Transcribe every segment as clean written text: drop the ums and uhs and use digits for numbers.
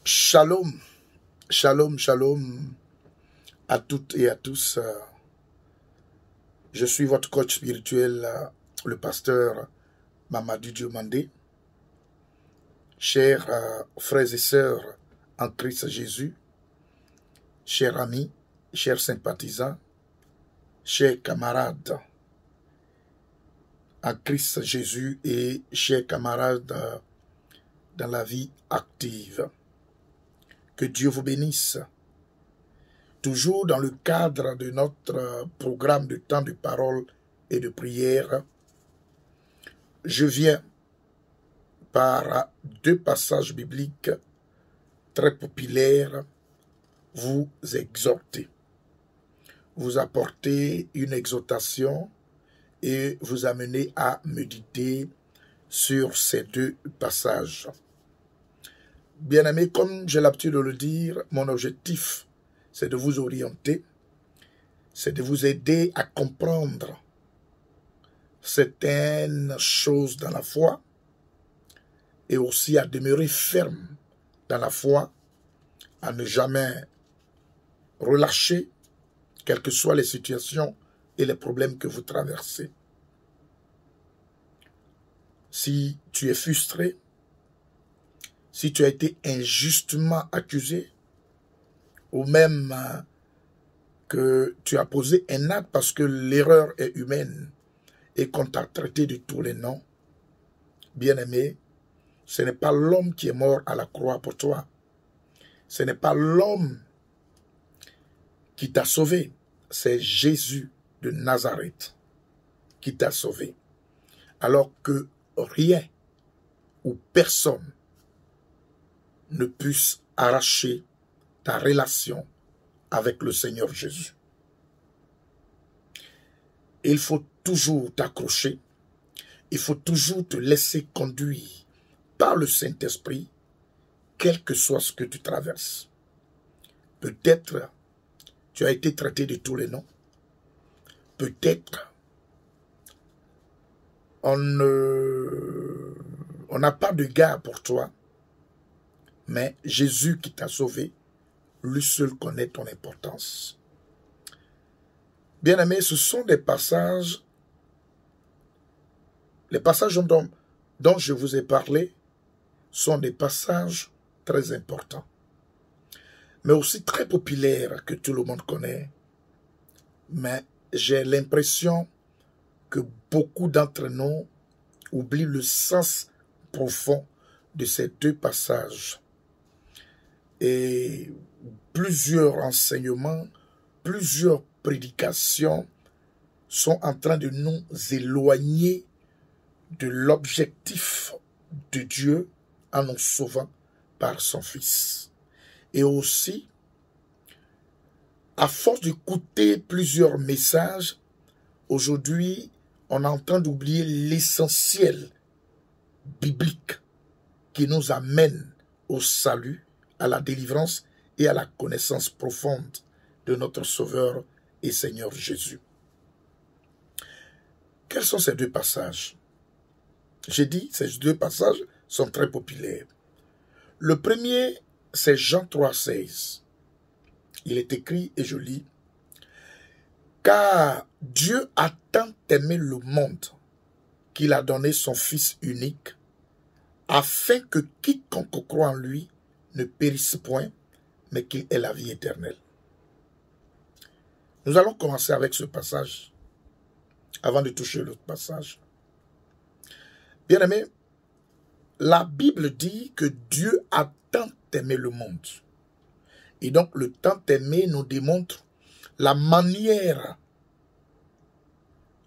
Shalom, shalom, shalom à toutes et à tous. Je suis votre coach spirituel, le pasteur Mamadou Diomandé. Chers frères et sœurs en Christ Jésus, chers amis, chers sympathisants, chers camarades en Christ Jésus et chers camarades dans la vie active. Que Dieu vous bénisse. Toujours dans le cadre de notre programme de temps de parole et de prière, je viens par deux passages bibliques très populaires vous exhorter, vous apporter une exhortation et vous amener à méditer sur ces deux passages. Bien-aimés, comme j'ai l'habitude de le dire, mon objectif, c'est de vous orienter, c'est de vous aider à comprendre certaines choses dans la foi et aussi à demeurer ferme dans la foi, à ne jamais relâcher, quelles que soient les situations et les problèmes que vous traversez. Si tu es frustré, si tu as été injustement accusé, ou même que tu as posé un acte parce que l'erreur est humaine et qu'on t'a traité de tous les noms, bien-aimé, ce n'est pas l'homme qui est mort à la croix pour toi. Ce n'est pas l'homme qui t'a sauvé. C'est Jésus de Nazareth qui t'a sauvé. Alors que rien ou personne ne puisse arracher ta relation avec le Seigneur Jésus. Il faut toujours t'accrocher, il faut toujours te laisser conduire par le Saint-Esprit, quel que soit ce que tu traverses. Peut-être tu as été traité de tous les noms, peut-être on n'a pas de gars pour toi, mais Jésus qui t'a sauvé, lui seul connaît ton importance. Bien-aimés, ce sont des passages, les passages dont je vous ai parlé sont des passages très importants, mais aussi très populaires que tout le monde connaît. Mais j'ai l'impression que beaucoup d'entre nous oublient le sens profond de ces deux passages. Et plusieurs enseignements, plusieurs prédications sont en train de nous éloigner de l'objectif de Dieu en nous sauvant par son Fils. Et aussi, à force d'écouter plusieurs messages, aujourd'hui, on est en train d'oublier l'essentiel biblique qui nous amène au salut, à la délivrance et à la connaissance profonde de notre Sauveur et Seigneur Jésus. Quels sont ces deux passages? J'ai dit, ces deux passages sont très populaires. Le premier, c'est Jean 3,16. Il est écrit, et je lis, « Car Dieu a tant aimé le monde qu'il a donné son Fils unique, afin que quiconque croit en lui ne périsse point, mais qu'il ait la vie éternelle. » Nous allons commencer avec ce passage, avant de toucher l'autre passage. Bien-aimés, la Bible dit que Dieu a tant aimé le monde. Et donc, le tant aimé nous démontre la manière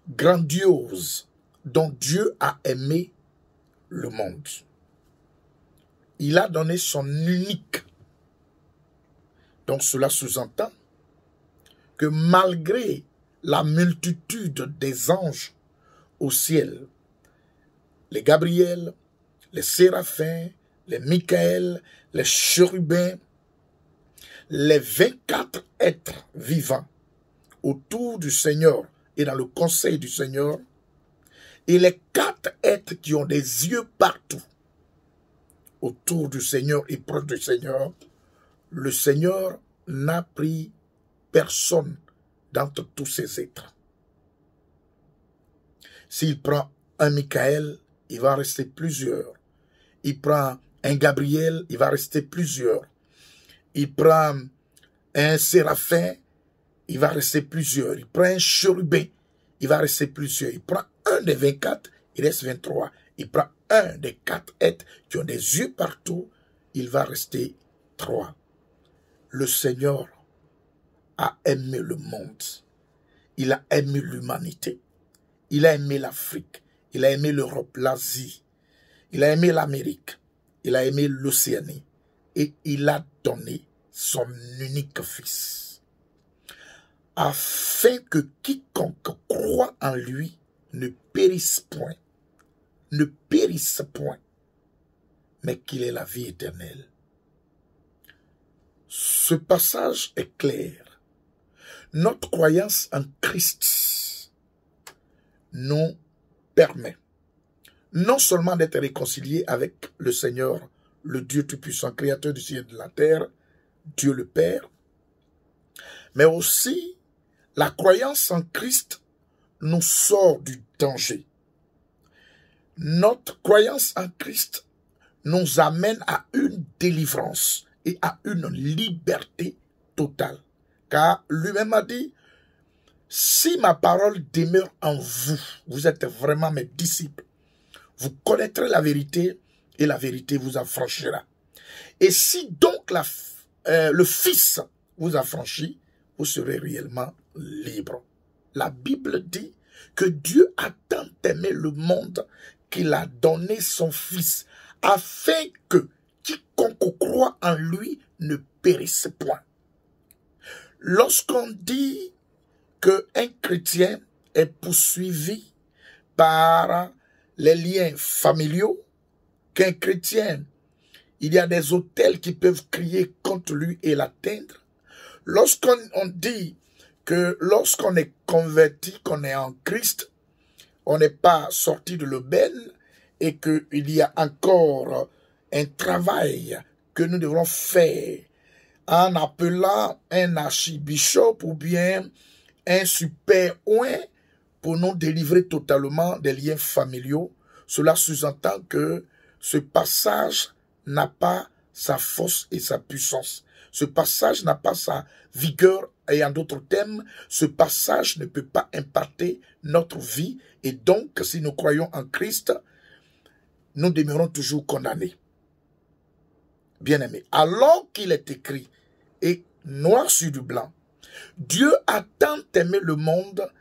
grandiose dont Dieu a aimé le monde. Il a donné son unique. Donc cela sous-entend que malgré la multitude des anges au ciel, les Gabriel, les Séraphins, les Michaël, les chérubins, les 24 êtres vivants autour du Seigneur et dans le conseil du Seigneur, et les 4 êtres qui ont des yeux partout, autour du Seigneur et proche du Seigneur, le Seigneur n'a pris personne d'entre tous ces êtres. S'il prend un Michael, il va rester plusieurs. Il prend un Gabriel, il va rester plusieurs. Il prend un Séraphin, il va rester plusieurs. Il prend un Chérubin, il va rester plusieurs. Il prend un des 24, il reste 23. Il prend un des 4 êtres qui ont des yeux partout, il va rester 3. Le Seigneur a aimé le monde. Il a aimé l'humanité. Il a aimé l'Afrique. Il a aimé l'Europe, l'Asie. Il a aimé l'Amérique. Il a aimé l'Océanie. Et il a donné son unique Fils, afin que quiconque croit en lui ne périsse point, mais qu'il ait la vie éternelle. Ce passage est clair. Notre croyance en Christ nous permet non seulement d'être réconciliés avec le Seigneur, le Dieu Tout-Puissant, Créateur du ciel et de la terre, Dieu le Père, mais aussi la croyance en Christ nous sort du danger. Notre croyance en Christ nous amène à une délivrance et à une liberté totale. Car lui-même a dit, si ma parole demeure en vous, vous êtes vraiment mes disciples, vous connaîtrez la vérité et la vérité vous affranchira. Et si donc le Fils vous affranchit, vous serez réellement libre. La Bible dit que Dieu a tant aimé le monde qu'il a donné son Fils, afin que quiconque croit en lui ne périsse point. Lorsqu'on dit qu'un chrétien est poursuivi par les liens familiaux, qu'un chrétien, il y a des autels qui peuvent crier contre lui et l'atteindre, lorsqu'on dit que lorsqu'on est converti, qu'on est en Christ, on n'est pas sorti de l'aubaine et qu'il y a encore un travail que nous devrons faire en appelant un archibishop ou bien un super oint pour nous délivrer totalement des liens familiaux. Cela sous-entend que ce passage n'a pas sa force et sa puissance. Ce passage n'a pas sa vigueur et en d'autres termes, ce passage ne peut pas impacter notre vie et donc si nous croyons en Christ, nous demeurons toujours condamnés. Bien-aimés, alors qu'il est écrit et noir sur du blanc, Dieu a tant aimé le monde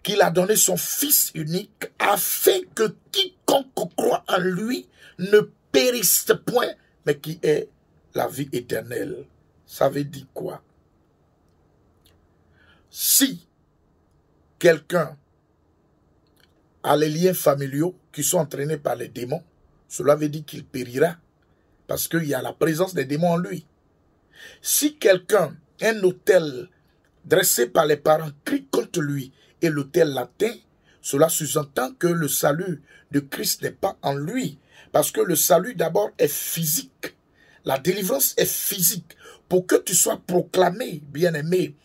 qu'il a donné son Fils unique afin que quiconque croit en lui ne périsse point, mais qui ait la vie éternelle. Ça veut dire quoi? Si quelqu'un a les liens familiaux qui sont entraînés par les démons, cela veut dire qu'il périra parce qu'il y a la présence des démons en lui. Si quelqu'un, un autel dressé par les parents, crie contre lui et l'autel l'atteint, cela sous-entend que le salut de Christ n'est pas en lui. Parce que le salut d'abord est physique. La délivrance est physique. Pour que tu sois proclamé, bien-aimé,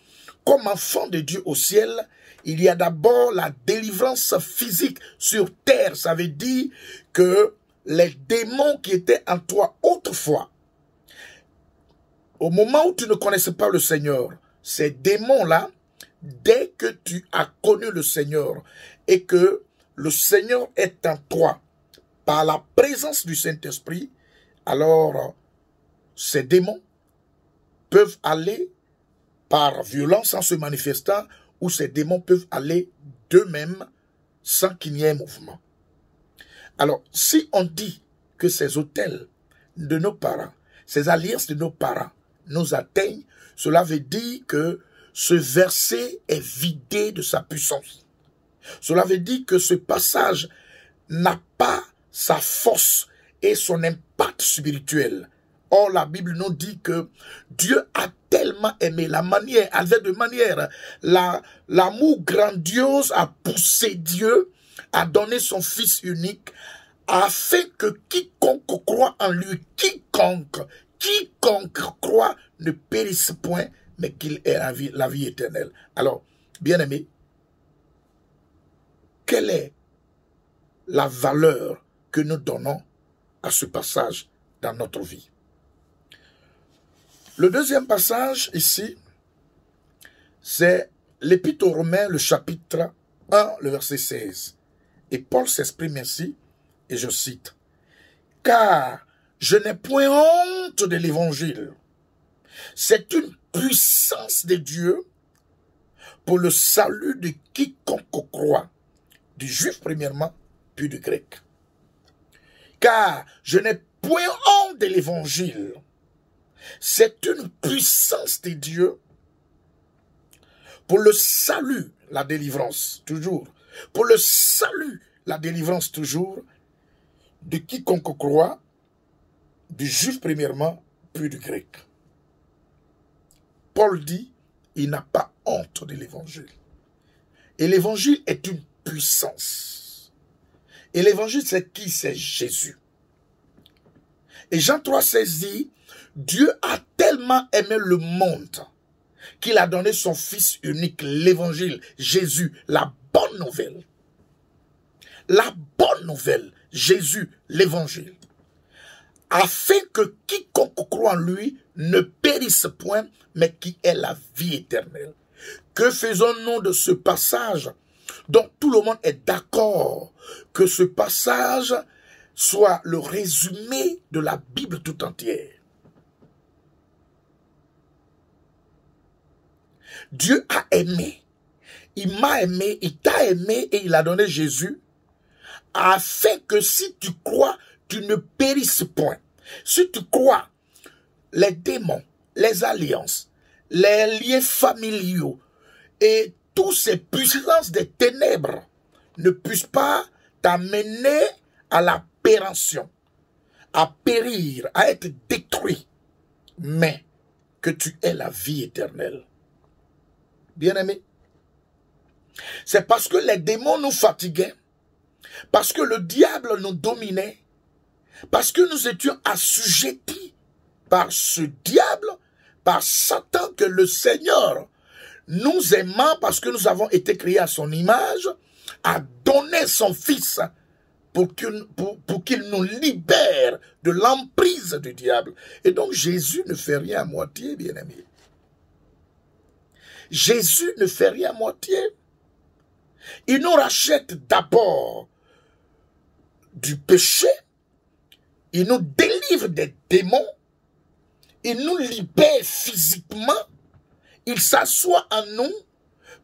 comme enfant de Dieu au ciel, il y a d'abord la délivrance physique sur terre. Ça veut dire que les démons qui étaient en toi autrefois, au moment où tu ne connaissais pas le Seigneur, ces démons-là, dès que tu as connu le Seigneur et que le Seigneur est en toi par la présence du Saint-Esprit, alors ces démons peuvent aller par violence en se manifestant ou ces démons peuvent aller d'eux-mêmes sans qu'il y ait un mouvement. Alors, si on dit que ces autels de nos parents, ces alliances de nos parents nous atteignent, cela veut dire que ce verset est vidé de sa puissance. Cela veut dire que ce passage n'a pas sa force et son impact spirituel. Or, la Bible nous dit que Dieu a tellement aimé la manière, avec de manière, l'amour grandiose a poussé Dieu à donner son Fils unique afin que quiconque croit en lui, quiconque croit ne périsse point, mais qu'il ait la vie éternelle. Alors, bien-aimés, quelle est la valeur que nous donnons à ce passage dans notre vie? Le deuxième passage ici, c'est l'Épître aux Romains, le chapitre 1, le verset 16. Et Paul s'exprime ainsi, et je cite, « Car je n'ai point honte de l'évangile. C'est une puissance de Dieu pour le salut de quiconque croit, du juif premièrement, puis du grec. Car je n'ai point honte de l'évangile. C'est une puissance de Dieu pour le salut, la délivrance, toujours. Pour le salut, la délivrance, toujours, de quiconque croit, du juif premièrement, puis du grec. » Paul dit, il n'a pas honte de l'évangile. Et l'évangile est une puissance. Et l'évangile, c'est qui? C'est Jésus. Et Jean 3,16 dit, Dieu a tellement aimé le monde qu'il a donné son Fils unique, l'évangile, Jésus, la bonne nouvelle. La bonne nouvelle, Jésus, l'évangile. Afin que quiconque croit en lui ne périsse point, mais qui ait la vie éternelle. Que faisons-nous de ce passage dont tout le monde est d'accord que ce passage soit le résumé de la Bible tout entière? Dieu a aimé, il m'a aimé, il t'a aimé et il a donné Jésus afin que si tu crois, tu ne périsses point. Si tu crois, les démons, les alliances, les liens familiaux et toutes ces puissances des ténèbres ne puissent pas t'amener à la péremption, à périr, à être détruit, mais que tu aies la vie éternelle. Bien-aimé, c'est parce que les démons nous fatiguaient, parce que le diable nous dominait, parce que nous étions assujettis par ce diable, par Satan, que le Seigneur, nous aimant parce que nous avons été créés à son image, a donné son Fils pour qu'il nous libère de l'emprise du diable. Et donc Jésus ne fait rien à moitié, bien-aimé. Jésus ne fait rien à moitié. Il nous rachète d'abord du péché, il nous délivre des démons, il nous libère physiquement, il s'assoit en nous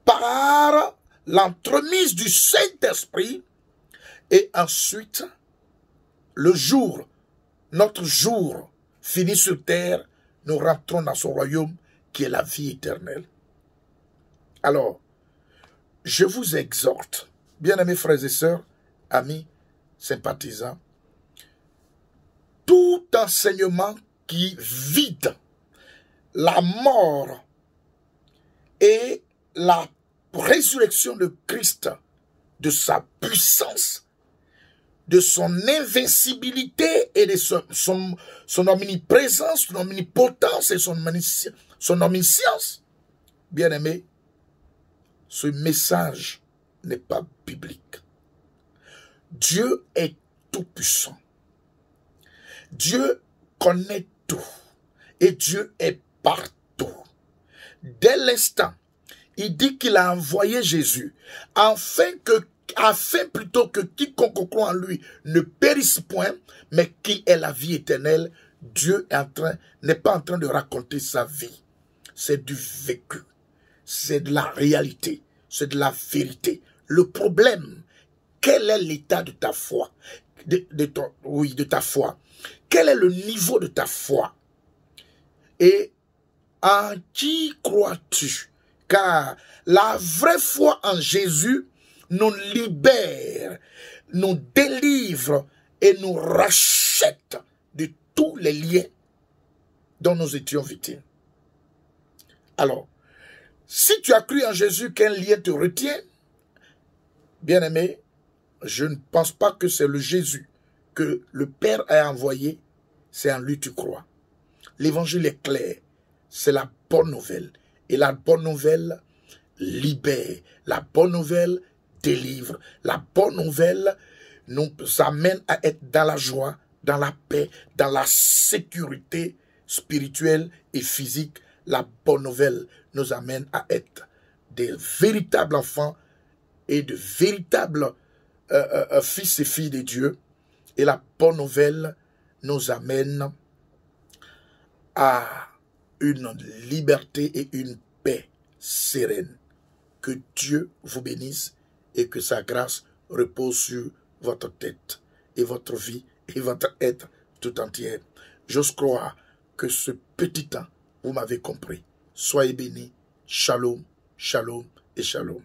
par l'entremise du Saint-Esprit, et ensuite, le jour, notre jour fini sur terre, nous rentrons dans son royaume qui est la vie éternelle. Alors, je vous exhorte, bien-aimés frères et sœurs, amis, sympathisants, tout enseignement qui vide la mort et la résurrection de Christ, de sa puissance, de son invincibilité et de son omniprésence, son omnipotence et son omniscience, bien-aimés, ce message n'est pas biblique. Dieu est tout-puissant. Dieu connaît tout. Et Dieu est partout. Dès l'instant, il dit qu'il a envoyé Jésus, afin plutôt que quiconque croit en lui ne périsse point, mais qu'il ait la vie éternelle. Dieu n'est pas en train de raconter sa vie. C'est du vécu. C'est de la réalité. C'est de la vérité. Le problème, quel est l'état de ta foi? De ta foi. Quel est le niveau de ta foi? Et en qui crois-tu? Car la vraie foi en Jésus nous libère, nous délivre et nous rachète de tous les liens dont nous étions victimes. Alors, si tu as cru en Jésus qu'un lien te retient, bien-aimé, je ne pense pas que c'est le Jésus que le Père a envoyé, c'est en lui tu crois. L'évangile est clair, c'est la bonne nouvelle. Et la bonne nouvelle libère, la bonne nouvelle délivre, la bonne nouvelle nous amène à être dans la joie, dans la paix, dans la sécurité spirituelle et physique. La bonne nouvelle nous amène à être des véritables enfants et de véritables fils et filles de Dieu. Et la bonne nouvelle nous amène à une liberté et une paix sereine. Que Dieu vous bénisse et que sa grâce repose sur votre tête et votre vie et votre être tout entier. J'ose croire que ce petit temps, vous m'avez compris. Soyez bénis. Shalom, shalom et shalom.